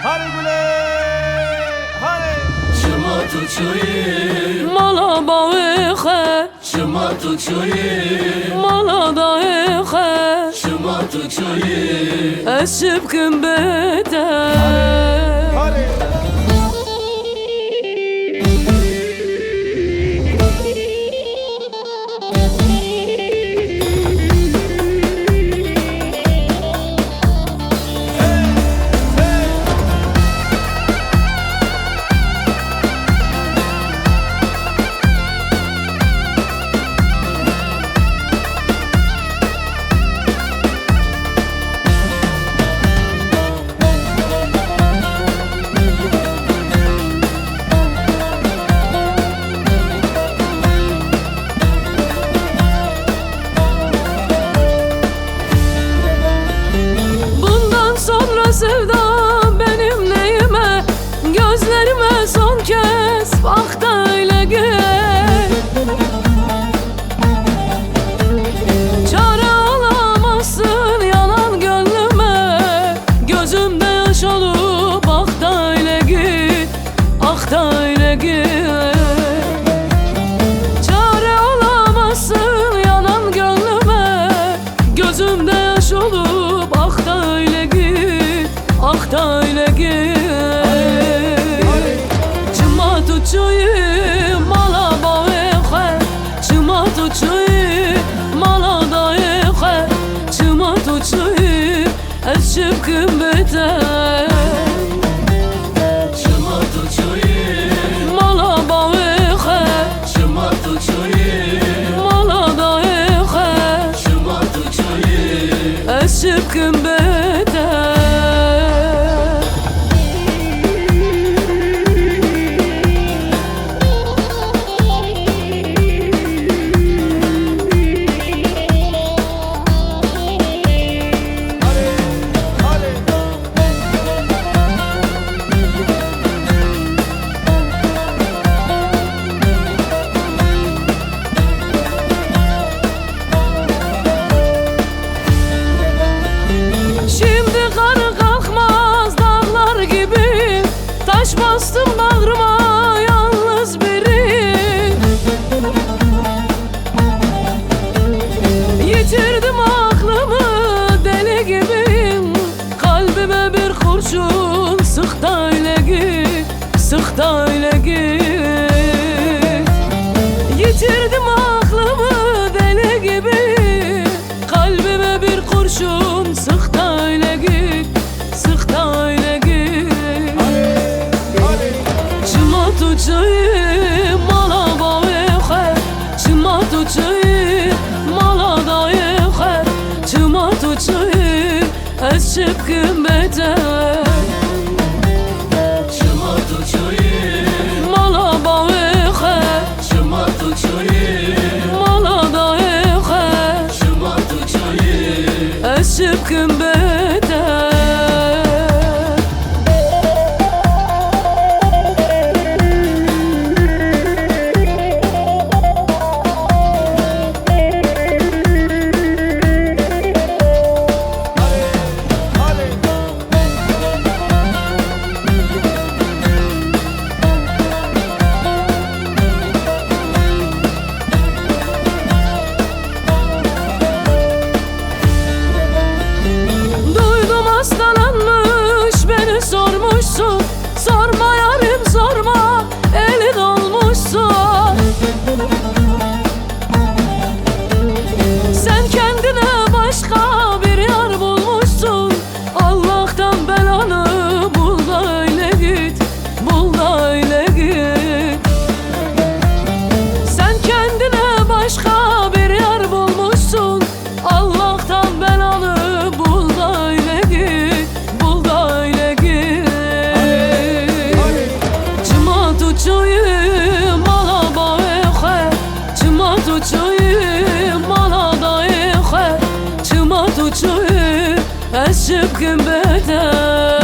Hare gule, hare. Shema tu choye, mala bawe khe, shema tu choye, mala dae khe, shema tu choye. eşip kim beder. Hare. Sevdam benim neyime, gözlerime son kez bak da öyle gel. Çare alamazsın yalan gönlüme, gözümde yaş olup bak da öyle git, ah da öyle git. Çare alamazsın yalan gönlüme, gözümde yaş olup bak da öyle git, ah da öyle git. Çıma tuçuyu mala bae khe, çıma tuçuyu mala dae khe, çıma tuçuyu eşip kim beder. Shema tu choye, Mala bae khe, shema tu choye, mala dae khe, shema tu choye. eşip kim beder. Şimdi kar kalkmaz dağlar gibi, taş bastım bağrıma yalnız biri. Yitirdim aklımı deli gibiyim, kalbime bir kurşun sık da öyle git, sık da öyle git. Yitirdim aklımı deli gibi, kalbime bir kurşun sık da öyle git, sık da öyle git. Çıma tuçuyu mala bae khe, çıma tuçuyu mala dae khe, çıma tuçuyu eşip kim beder. Shema tu choye, Mala bae khe, shema tu choye, mala dae khe, shema tu choye. eşip kim beder. Duydum hastalanmış beni sormuşsun, sorma yarim sorma elin olmuşsun. Sen kendine başka bir yar bulmuşsun, Allah'tan belanı bul da öyle git, bul da öyle git. Sen kendine başka bir yar bulmuşsun, Allah'tan belanı bul da öyle git, bul da öyle git. Çıma tuçuyu mala bae khe, çıma tuçuyu mala dae khe, çıma tuçuyu eşip kim beder.